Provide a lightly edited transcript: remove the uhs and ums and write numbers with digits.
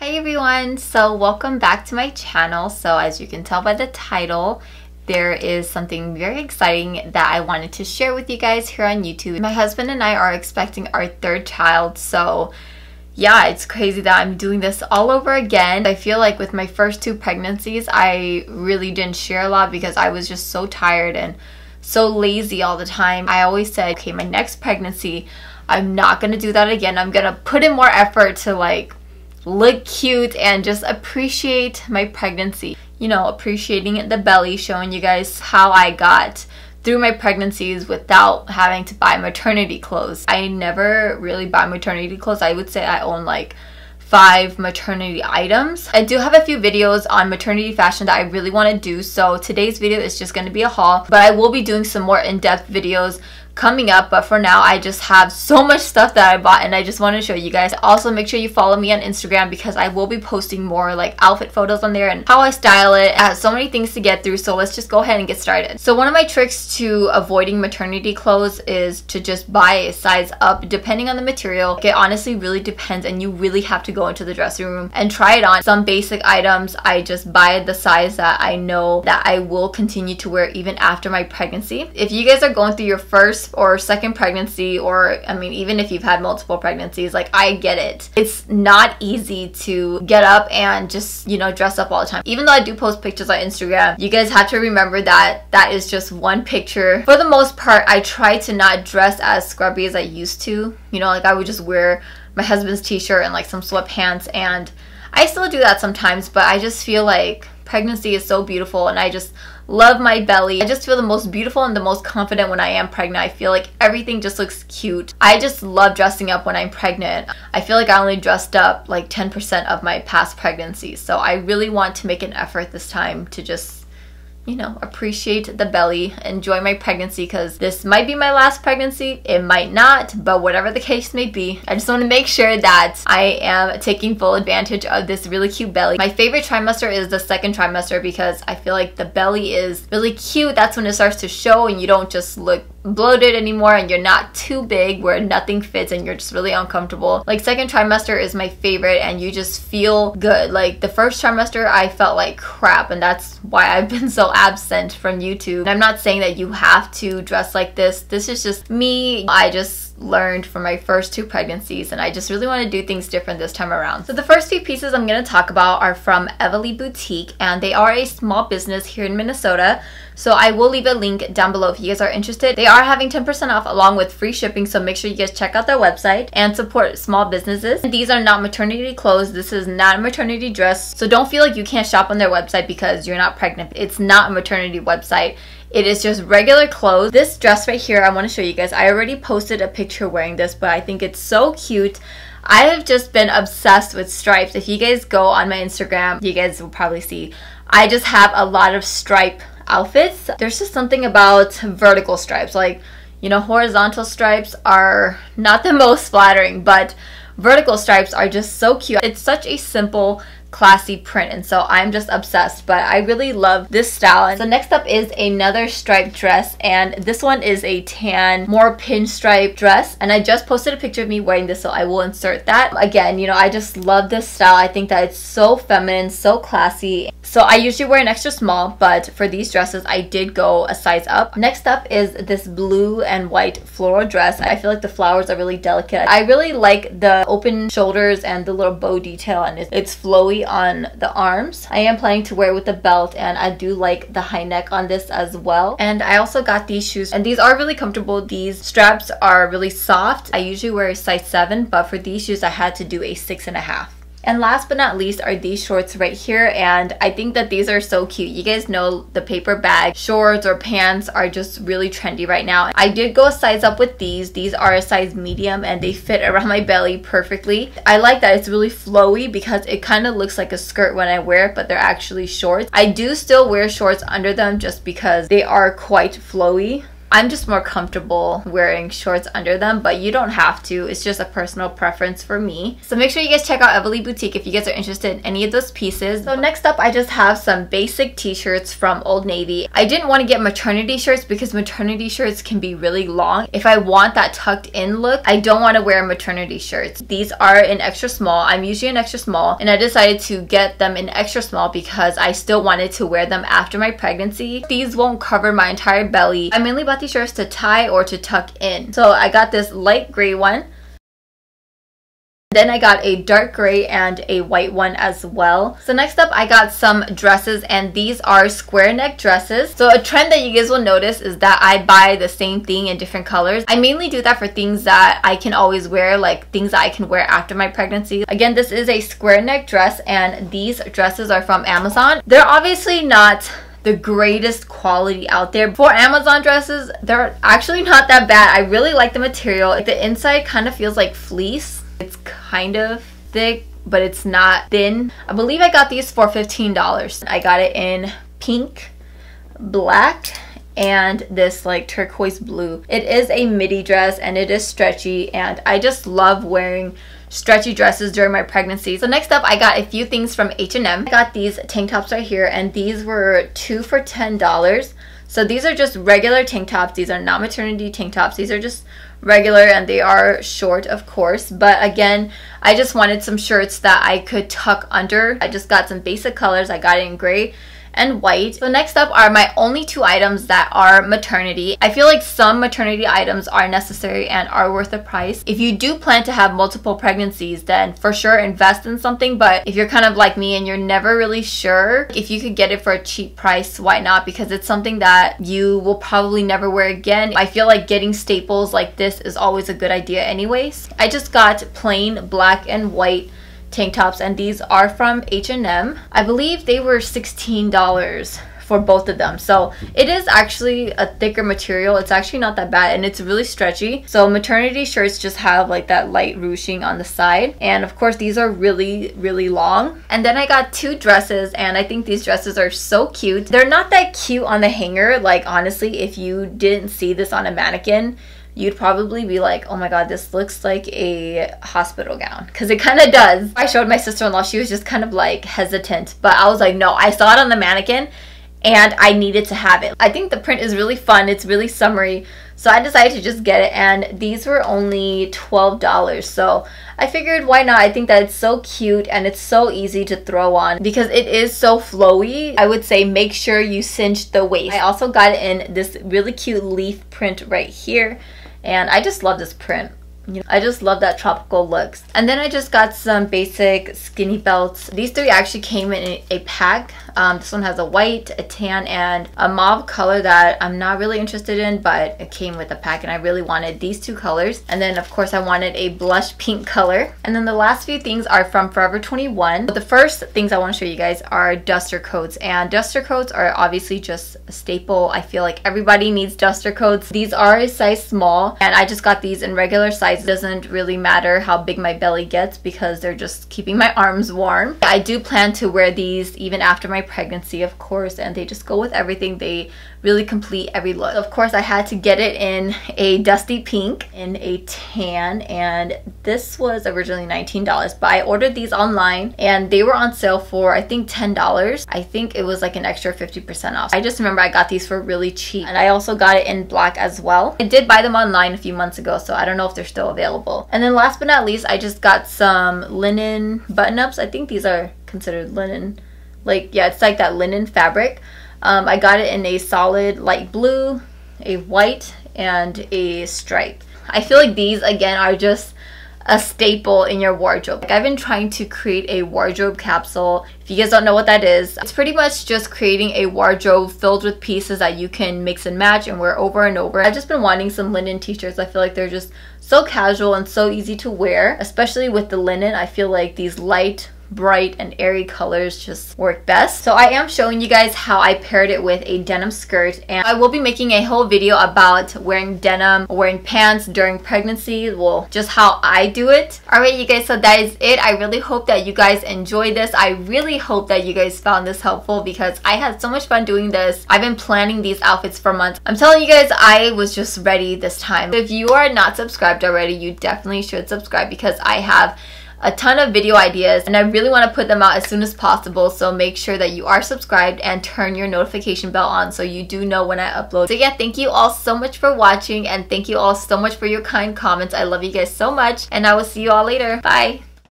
Hi everyone, so welcome back to my channel. So as you can tell by the title, there is something very exciting that I wanted to share with you guys here on YouTube. My husband and I are expecting our third child, so yeah, it's crazy that I'm doing this all over again. I feel like with my first two pregnancies, I really didn't share a lot because I was just so tired and so lazy all the time. I always said, okay, my next pregnancy, I'm not gonna do that again. I'm gonna put in more effort to like look cute and just appreciate my pregnancy. You know, appreciating the belly, showing you guys how I got through my pregnancies without having to buy maternity clothes. I never really buy maternity clothes. I would say I own like 5 maternity items. I do have a few videos on maternity fashion that I really want to do, so today's video is just going to be a haul, but I will be doing some more in-depth videos coming up. But for now, I just have so much stuff that I bought and I just want to show you guys. Also, make sure you follow me on Instagram because I will be posting more like outfit photos on there and how I style it. I have so many things to get through, so let's just go ahead and get started. So one of my tricks to avoiding maternity clothes is to just buy a size up depending on the material. It honestly really depends, and you really have to go into the dressing room and try it on. Some basic items I just buy the size that I know that I will continue to wear even after my pregnancy. If you guys are going through your first or second pregnancy, or I mean even if you've had multiple pregnancies, like I get it. It's not easy to get up and just, you know, dress up all the time. Even though I do post pictures on Instagram, you guys have to remember that that is just one picture. For the most part, I try to not dress as scrubby as I used to. You know, like I would just wear my husband's t-shirt and like some sweatpants, and I still do that sometimes, but I just feel like pregnancy is so beautiful and I just love my belly. I just feel the most beautiful and the most confident when I am pregnant. I feel like everything just looks cute. I just love dressing up when I'm pregnant. I feel like I only dressed up like 10% of my past pregnancies, so I really want to make an effort this time to just, you know, appreciate the belly, enjoy my pregnancy, because this might be my last pregnancy, it might not, but whatever the case may be, I just want to make sure that I am taking full advantage of this really cute belly. My favorite trimester is the second trimester because I feel like the belly is really cute. That's when it starts to show and you don't just look bloated anymore and you're not too big where nothing fits and you're just really uncomfortable. Like second trimester is my favorite and you just feel good. Like the first trimester I felt like crap, and that's why I've been so absent from YouTube. And I'm not saying that you have to dress like this. This is just me. I just learned from my first 2 pregnancies and I just really want to do things different this time around. So the first 2 pieces I'm going to talk about are from Evaly Boutique, and they are a small business here in Minnesota. So I will leave a link down below if you guys are interested. They are having 10% off along with free shipping, so make sure you guys check out their website and support small businesses. These are not maternity clothes. This is not a maternity dress, so don't feel like you can't shop on their website because you're not pregnant. It's not a maternity website. It is just regular clothes. This dress right here, I want to show you guys. I already posted a picture wearing this, but I think it's so cute. I have just been obsessed with stripes. If you guys go on my Instagram, you guys will probably see I just have a lot of stripe outfits. There's just something about vertical stripes. Like, you know, horizontal stripes are not the most flattering, but vertical stripes are just so cute. It's such a simple, classy print, and so I'm just obsessed. But I really love this style. So next up is another striped dress, and this one is a tan, more pinstripe dress, and I just posted a picture of me wearing this, so I will insert that. Again, you know, I just love this style. I think that it's so feminine, so classy. So I usually wear an extra small, but for these dresses I did go a size up. Next up is this blue and white floral dress. I feel like the flowers are really delicate. I really like the open shoulders and the little bow detail, and it's flowy on the arms. I am planning to wear it with a belt, and I do like the high neck on this as well. And I also got these shoes, and these are really comfortable. These straps are really soft. I usually wear a size 7, but for these shoes I had to do a 6.5. And last but not least are these shorts right here, and I think that these are so cute. You guys know the paper bag shorts or pants are just really trendy right now. I did go a size up with these. These are a size medium and they fit around my belly perfectly. I like that it's really flowy because it kind of looks like a skirt when I wear it, but they're actually shorts. I do still wear shorts under them just because they are quite flowy. I'm just more comfortable wearing shorts under them, but you don't have to. It's just a personal preference for me. So make sure you guys check out Evaly Boutique if you guys are interested in any of those pieces. So next up, I just have some basic t-shirts from Old Navy. I didn't want to get maternity shirts because maternity shirts can be really long. If I want that tucked in look, I don't want to wear maternity shirts. These are in extra small. I'm usually an extra small, and I decided to get them in extra small because I still wanted to wear them after my pregnancy. These won't cover my entire belly. I mainly bought these shirts to tie or to tuck in. So I got this light gray one. Then I got a dark gray and a white one as well. So next up, I got some dresses, and these are square neck dresses. So a trend that you guys will notice is that I buy the same thing in different colors. I mainly do that for things that I can always wear, like things that I can wear after my pregnancy. Again, this is a square neck dress, and these dresses are from Amazon. They're obviously not the greatest quality out there. For Amazon dresses, they're actually not that bad. I really like the material. The inside kind of feels like fleece. It's kind of thick, but it's not thin. I believe I got these for $15. I got it in pink, black, and this like turquoise blue. It is a midi dress and it is stretchy, and I just love wearing stretchy dresses during my pregnancy. So next up, I got a few things from H&M. I got these tank tops right here, and these were 2 for $10. So these are just regular tank tops. These are not maternity tank tops. These are just regular, and they are short, of course. But again, I just wanted some shirts that I could tuck under. I just got some basic colors. I got it in gray and white. So next up are my only 2 items that are maternity. I feel like some maternity items are necessary and are worth the price. If you do plan to have multiple pregnancies, then for sure invest in something. But if you're kind of like me and you're never really sure, if you could get it for a cheap price, why not? Because it's something that you will probably never wear again. I feel like getting staples like this is always a good idea anyways. I just got plain black and white tank tops, and these are from H&M. I believe they were $16 for both of them. So it is actually a thicker material. It's actually not that bad, and it's really stretchy. So maternity shirts just have like that light ruching on the side, and of course these are really long. And then I got 2 dresses, and I think these dresses are so cute. They're not that cute on the hanger. Like honestly, if you didn't see this on a mannequin, you'd probably be like, oh my god, this looks like a hospital gown, because it kind of does. I showed my sister-in-law. She was just kind of like hesitant, but I was like, no, I saw it on the mannequin and I needed to have it. I think the print is really fun. It's really summery, so I decided to just get it, and these were only $12. So I figured, why not? I think that it's so cute and it's so easy to throw on because it is so flowy. I would say make sure you cinch the waist. I also got it in this really cute leaf print right here, and I just love this print. You know, I just love that tropical looks. And then I just got some basic skinny belts. These 3 actually came in a pack. This one has a white, a tan, and a mauve color that I'm not really interested in, but it came with a pack and I really wanted these 2 colors. And then of course I wanted a blush pink color. And then the last few things are from Forever 21. The first things I want to show you guys are duster coats, and duster coats are obviously just a staple. I feel like everybody needs duster coats. These are a size small, and I just got these in regular size. It doesn't really matter how big my belly gets because they're just keeping my arms warm. I do plan to wear these even after my pregnancy, of course, and they just go with everything. They really complete every look. Of course, I had to get it in a dusty pink, in a tan, and this was originally $19, but I ordered these online and they were on sale for I think $10. I think it was like an extra 50% off. I just remember I got these for really cheap, and I also got it in black as well. I did buy them online a few months ago, so I don't know if they're still available. And then last but not least, I just got some linen button-ups. I think these are considered linen. Like, yeah, it's like that linen fabric. I got it in a solid light blue, a white, and a stripe. I feel like these again are just a staple in your wardrobe. Like, I've been trying to create a wardrobe capsule. If you guys don't know what that is, it's pretty much just creating a wardrobe filled with pieces that you can mix and match and wear over and over. I've just been wanting some linen t-shirts. I feel like they're just so casual and so easy to wear, especially with the linen. I feel like these light bright and airy colors just work best. So I am showing you guys how I paired it with a denim skirt, and I will be making a whole video about wearing denim, wearing pants during pregnancy, well, just how I do it. Alright you guys, so that is it. I really hope that you guys enjoyed this. I really hope that you guys found this helpful because I had so much fun doing this. I've been planning these outfits for months. I'm telling you guys, I was just ready this time. If you are not subscribed already, you definitely should subscribe because I have a ton of video ideas and I really want to put them out as soon as possible, so make sure that you are subscribed and turn your notification bell on so you do know when I upload. So yeah, thank you all so much for watching and thank you all so much for your kind comments. I love you guys so much and I will see you all later. Bye!